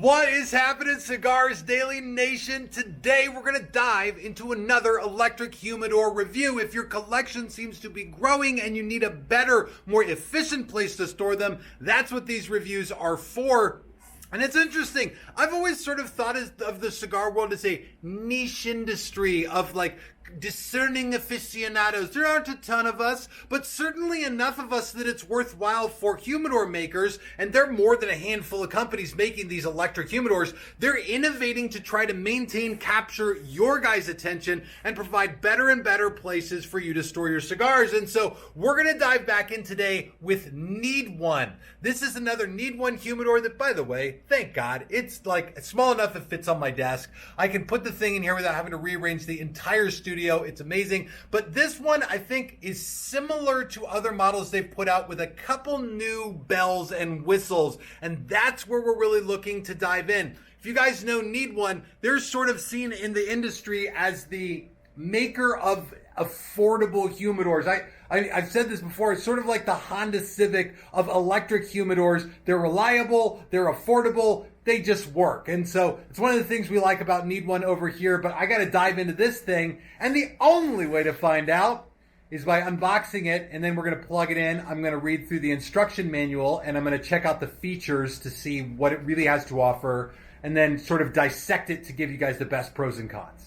What is happening, Cigars Daily Nation? Today we're going to dive into another electric humidor review. If your collection seems to be growing and you need a better, more efficient place to store them, that's what these reviews are for. And it's interesting. I've always sort of thought of the cigar world as a niche industry of like discerning aficionados. There aren't a ton of us, but certainly enough of us that it's worthwhile for humidor makers, and there are more than a handful of companies making these electric humidors. They're innovating to try to maintain, capture your guys' attention and provide better and better places for you to store your cigars. And so we're going to dive back in today with NeedOne. This is another NeedOne humidor that, by the way, thank God, it's like small enough it fits on my desk. I can put the thing in here without having to rearrange the entire studio. It's amazing. But this one, I think, is similar to other models they've put out with a couple new bells and whistles. And that's where we're really looking to dive in. If you guys know NeedOne, they're sort of seen in the industry as the maker of affordable humidors. I've said this before, it's sort of like the Honda Civic of electric humidors. They're reliable, they're affordable, they just work. And so it's one of the things we like about NeedOne over here, but I got to dive into this thing. And the only way to find out is by unboxing it, and then we're going to plug it in. I'm going to read through the instruction manual, and I'm going to check out the features to see what it really has to offer, and then sort of dissect it to give you guys the best pros and cons.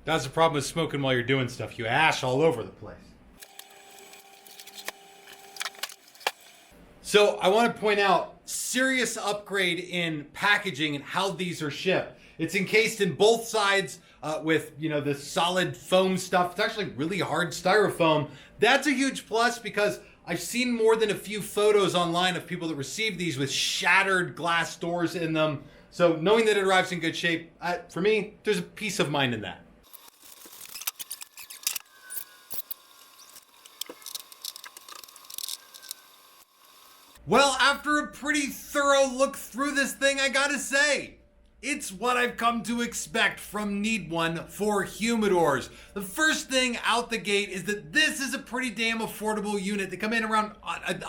That's the problem with smoking while you're doing stuff. You ash all over the place. So I want to point out, serious upgrade in packaging and how these are shipped. It's encased in both sides with, this solid foam stuff. It's actually really hard styrofoam. That's a huge plus because I've seen more than a few photos online of people that receive these with shattered glass doors in them. So knowing that it arrives in good shape, for me, there's a peace of mind in that. Well, after a pretty thorough look through this thing, I gotta say, it's what I've come to expect from NeedOne for humidors. The first thing out the gate is that this is a pretty damn affordable unit. They come in around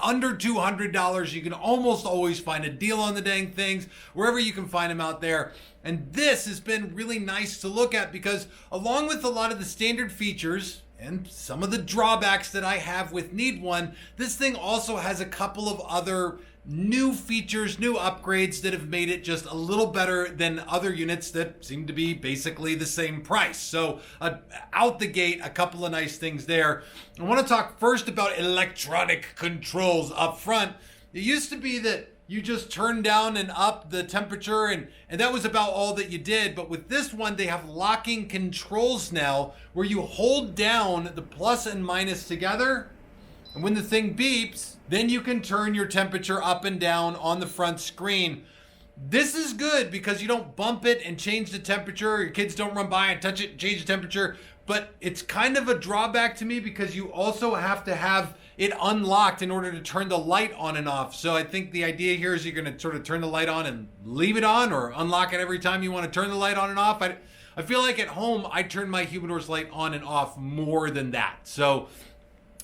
under $200. You can almost always find a deal on the dang things, wherever you can find them out there. And this has been really nice to look at because along with a lot of the standard features, and some of the drawbacks that I have with NeedOne, this thing also has a couple of other new features, new upgrades that have made it just a little better than other units that seem to be basically the same price. So out the gate, a couple of nice things there. I want to talk first about electronic controls up front. It used to be that you just turn down and up the temperature and that was about all that you did. But with this one, they have locking controls now where you hold down the plus and minus together. And when the thing beeps, then you can turn your temperature up and down on the front screen. This is good because you don't bump it and change the temperature. Your kids don't run by and touch it and change the temperature. But it's kind of a drawback to me because you also have to have it unlocked in order to turn the light on and off. So I think the idea here is you're going to sort of turn the light on and leave it on or unlock it every time you want to turn the light on and off. I feel like at home, I turn my humidor's light on and off more than that. So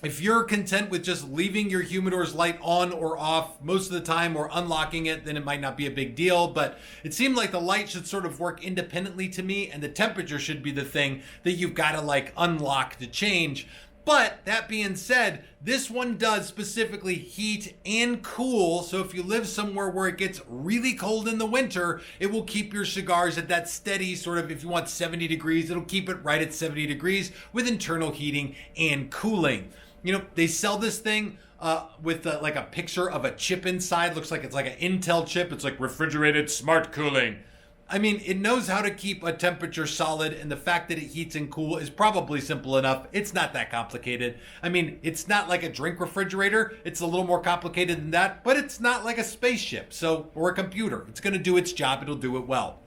if you're content with just leaving your humidor's light on or off most of the time or unlocking it, then it might not be a big deal. But it seemed like the light should sort of work independently to me, and the temperature should be the thing that you've got to like unlock to change. But that being said, this one does specifically heat and cool. So if you live somewhere where it gets really cold in the winter, it will keep your cigars at that steady sort of, if you want 70 degrees, it'll keep it right at 70 degrees with internal heating and cooling. They sell this thing with like a picture of a chip inside. Looks like it's like an Intel chip. It's like refrigerated smart cooling. I mean, it knows how to keep a temperature solid, and the fact that it heats and cool is probably simple enough. It's not that complicated. I mean, it's not like a drink refrigerator. It's a little more complicated than that, but it's not like a spaceship, or a computer. It's going to do its job. It'll do it well.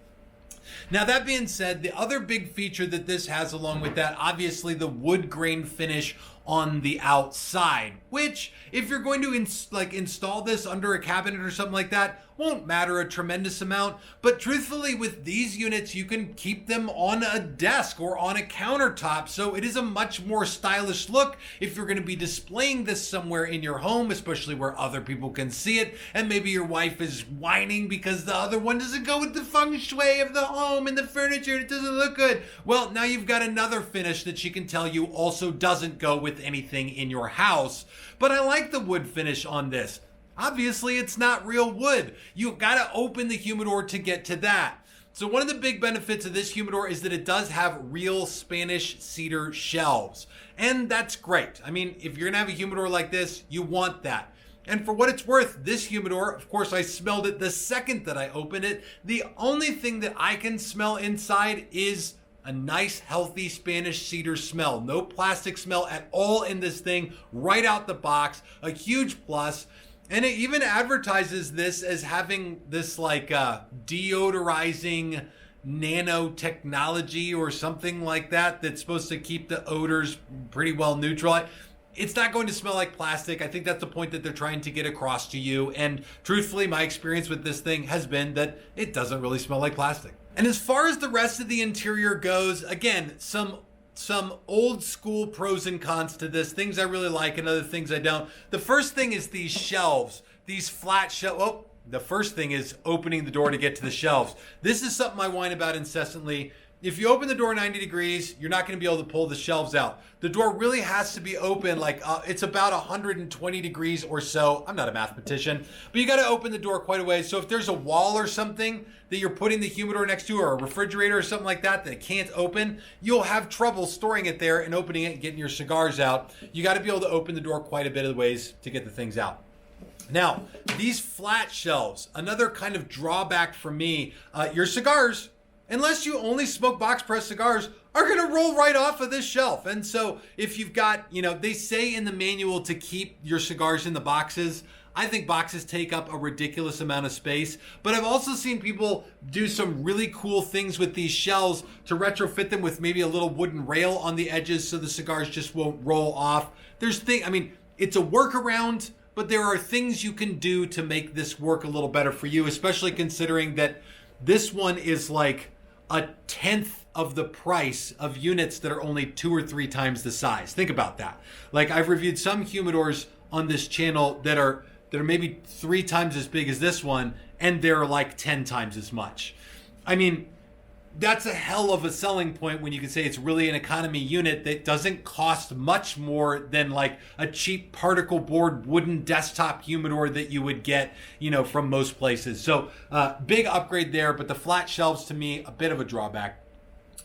Now, that being said, the other big feature that this has along with that, obviously the wood grain finish on the outside, which if you're going to install this under a cabinet or something like that, won't matter a tremendous amount. But truthfully, with these units, you can keep them on a desk or on a countertop. So it is a much more stylish look if you're going to be displaying this somewhere in your home, especially where other people can see it. And maybe your wife is whining because the other one doesn't go with the feng shui of the home and the furniture and it doesn't look good. Well, now you've got another finish that she can tell you also doesn't go with anything in your house. But I like the wood finish on this. Obviously, it's not real wood. You've got to open the humidor to get to that. So one of the big benefits of this humidor is that it does have real Spanish cedar shelves. And that's great. I mean, if you're going to have a humidor like this, you want that. And for what it's worth, this humidor, of course, I smelled it the second that I opened it. The only thing that I can smell inside is a nice, healthy Spanish cedar smell. No plastic smell at all in this thing, right out the box. A huge plus. And it even advertises this as having this like deodorizing nanotechnology or something like that that's supposed to keep the odors pretty well neutral. It's not going to smell like plastic. I think that's the point that they're trying to get across to you. And truthfully, my experience with this thing has been that it doesn't really smell like plastic. And as far as the rest of the interior goes, again, some old school pros and cons to this, things I really like and other things I don't. The first thing is these shelves, these flat shelves. Oh, the first thing is opening the door to get to the shelves. This is something I whine about incessantly. If you open the door 90 degrees, you're not going to be able to pull the shelves out. The door really has to be open it's about 120 degrees or so. I'm not a mathematician, but you got to open the door quite a ways. So if there's a wall or something that you're putting the humidor next to or a refrigerator or something like that that it can't open, you'll have trouble storing it there and opening it and getting your cigars out. You got to be able to open the door quite a bit of the ways to get the things out. Now, these flat shelves, another kind of drawback for me, your cigars, unless you only smoke box press cigars, are going to roll right off of this shelf. And so if you've got, they say in the manual to keep your cigars in the boxes. I think boxes take up a ridiculous amount of space, but I've also seen people do some really cool things with these shelves to retrofit them with maybe a little wooden rail on the edges so the cigars just won't roll off. It's a workaround, but there are things you can do to make this work a little better for you, especially considering that this one is like a tenth of the price of units that are only 2 or 3 times the size. Think about that. Like, I've reviewed some humidors on this channel that are maybe 3 times as big as this one, and they're like 10 times as much. I mean, that's a hell of a selling point when you can say it's really an economy unit that doesn't cost much more than like a cheap particle board wooden desktop humidor that you would get, from most places. So big upgrade there, but the flat shelves to me, a bit of a drawback.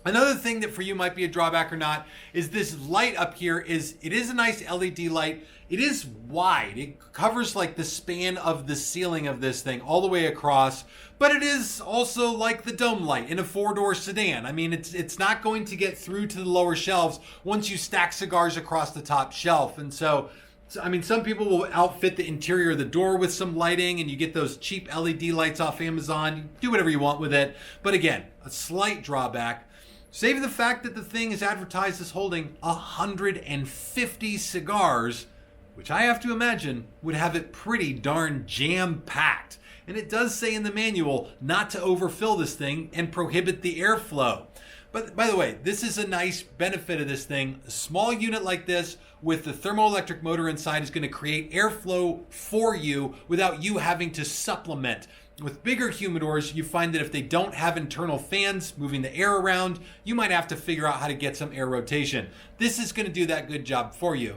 Another thing that for you might be a drawback or not is this light up here it is a nice LED light. It is wide. It covers like the span of the ceiling of this thing all the way across, but it is also like the dome light in a 4-door sedan. I mean, it's not going to get through to the lower shelves once you stack cigars across the top shelf. And so some people will outfit the interior of the door with some lighting, and you get those cheap LED lights off Amazon. You do whatever you want with it. But again, a slight drawback. Save the fact that the thing is advertised as holding 150 cigars, which I have to imagine would have it pretty darn jam-packed. And it does say in the manual not to overfill this thing and prohibit the airflow. But by the way, this is a nice benefit of this thing. A small unit like this with the thermoelectric motor inside is going to create airflow for you without you having to supplement. With bigger humidors, you find that if they don't have internal fans moving the air around, you might have to figure out how to get some air rotation. This is going to do that good job for you.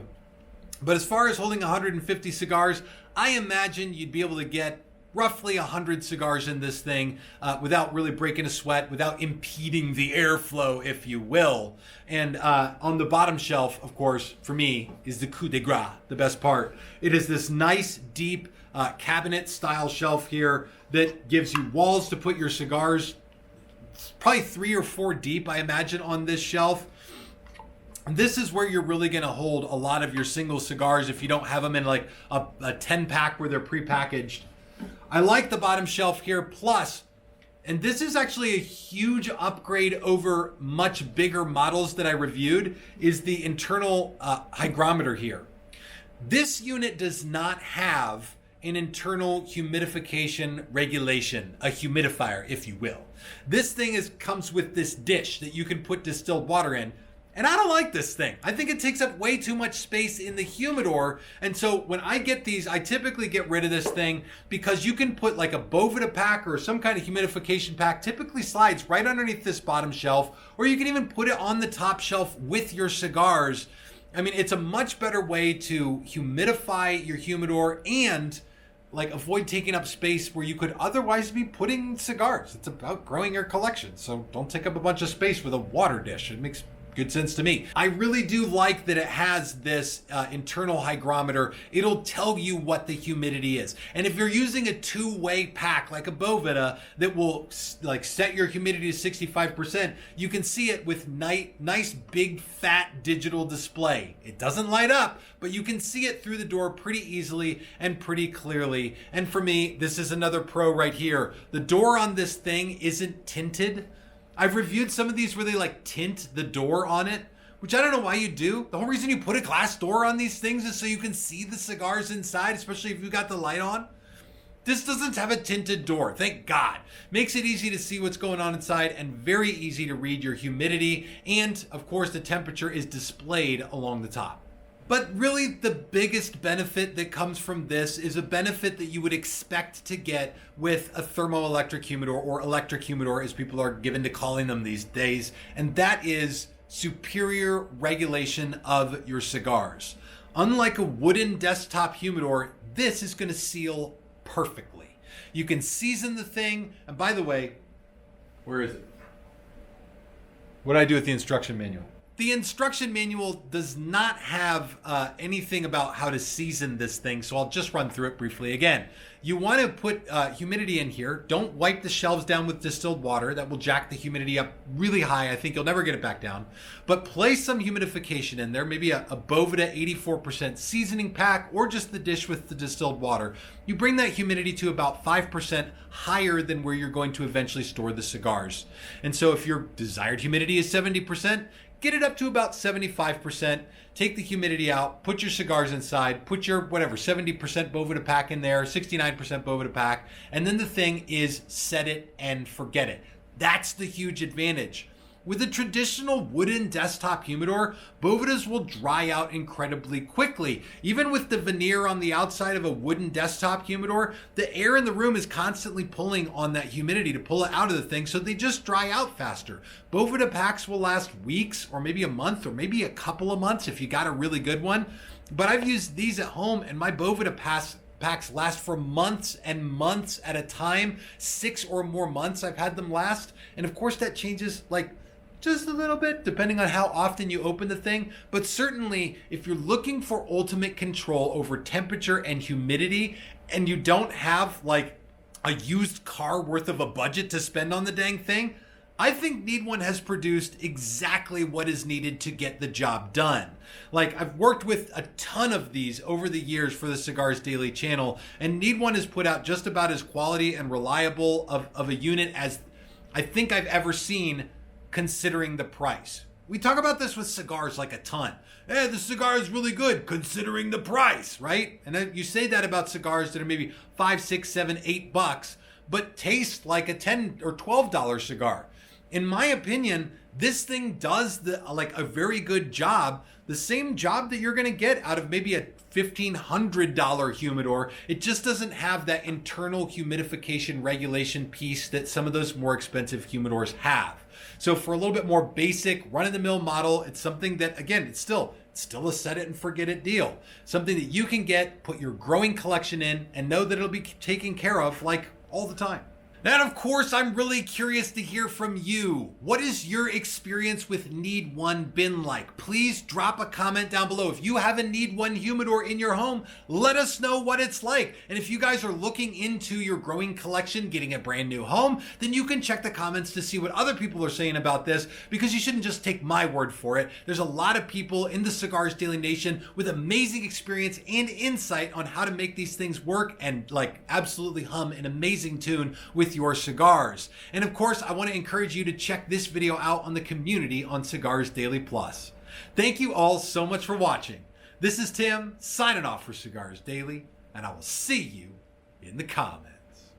But as far as holding 150 cigars, I imagine you'd be able to get roughly 100 cigars in this thing without really breaking a sweat, without impeding the airflow, if you will. And on the bottom shelf, of course, for me, is the coup de grace, the best part. It is this nice, deep cabinet style shelf here that gives you walls to put your cigars, probably 3 or 4 deep, I imagine, on this shelf. This is where you're really going to hold a lot of your single cigars if you don't have them in like a 10 pack where they're prepackaged. I like the bottom shelf here. Plus, And this is actually a huge upgrade over much bigger models that I reviewed, is the internal hygrometer here. This unit does not have an internal humidification regulation, a humidifier, if you will. This thing comes with this dish that you can put distilled water in. And I don't like this thing. I think it takes up way too much space in the humidor. And so when I get these, I typically get rid of this thing because you can put like a Boveda pack or some kind of humidification pack, typically slides right underneath this bottom shelf, or you can even put it on the top shelf with your cigars. I mean, it's a much better way to humidify your humidor and like avoid taking up space where you could otherwise be putting cigars. It's about growing your collection. So don't take up a bunch of space with a water dish. It makes good sense to me. I really do like that it has this internal hygrometer. It'll tell you what the humidity is. And if you're using a two-way pack like a Boveda that will like set your humidity to 65%, you can see it with nice big fat digital display. It doesn't light up, but you can see it through the door pretty easily and pretty clearly. And for me, this is another pro right here. The door on this thing isn't tinted. I've reviewed some of these where they like tint the door on it, which I don't know why you do. The whole reason you put a glass door on these things is so you can see the cigars inside, especially if you got the light on. This doesn't have a tinted door, thank God. Makes it easy to see what's going on inside and very easy to read your humidity. And of course the temperature is displayed along the top. But really the biggest benefit that comes from this is a benefit that you would expect to get with a thermoelectric humidor, or electric humidor as people are given to calling them these days. And that is superior regulation of your cigars. Unlike a wooden desktop humidor, this is going to seal perfectly. You can season the thing. And by the way, where is it? What did I do with the instruction manual? The instruction manual does not have anything about how to season this thing, so I'll just run through it briefly again. You want to put humidity in here. Don't wipe the shelves down with distilled water. That will jack the humidity up really high. I think you'll never get it back down. But place some humidification in there, maybe a Boveda 84% seasoning pack, or just the dish with the distilled water. You bring that humidity to about 5% higher than where you're going to eventually store the cigars. And so if your desired humidity is 70%, get it up to about 75%, take the humidity out, put your cigars inside, put your 70% Boveda pack in there, 69% Boveda pack, and then the thing is set it and forget it. That's the huge advantage. With a traditional wooden desktop humidor, Bovedas will dry out incredibly quickly. Even with the veneer on the outside of a wooden desktop humidor, the air in the room is constantly pulling on that humidity to pull it out of the thing, so they just dry out faster. Boveda packs will last weeks, or maybe a month, or maybe a couple of months if you got a really good one. But I've used these at home, and my Boveda packs last for months and months at a time. 6 or more months I've had them last. And of course that changes like just a little bit depending on how often you open the thing. But certainly if you're looking for ultimate control over temperature and humidity, and you don't have like a used car worth of a budget to spend on the dang thing, I think NeedOne has produced exactly what is needed to get the job done. Like, I've worked with a ton of these over the years for the Cigars Daily channel, and NeedOne has put out just about as quality and reliable of a unit as I think I've ever seen, considering the price. We talk about this with cigars like a ton. Hey, the cigar is really good considering the price, right? And then you say that about cigars that are maybe $5, $6, $7, $8, but taste like a $10 or $12 cigar. In my opinion, this thing does a very good job, the same job that you're going to get out of maybe a $1,500 humidor. It just doesn't have that internal humidification regulation piece that some of those more expensive humidors have. So for a little bit more basic, run-of-the-mill model, it's something that, again, it's still a set it and forget it deal. Something that you can get, put your growing collection in, and know that it'll be taken care of like all the time. And of course, I'm really curious to hear from you. What has your experience with NeedOne been like? Please drop a comment down below. If you have a NeedOne humidor in your home, let us know what it's like. And if you guys are looking into your growing collection, getting a brand new home, then you can check the comments to see what other people are saying about this, because you shouldn't just take my word for it. There's a lot of people in the Cigars Daily Nation with amazing experience and insight on how to make these things work and like absolutely hum an amazing tune with with your cigars. And of course, I want to encourage you to check this video out on the community on Cigars Daily Plus. Thank you all so much for watching. This is Tim signing off for Cigars Daily, and I will see you in the comments.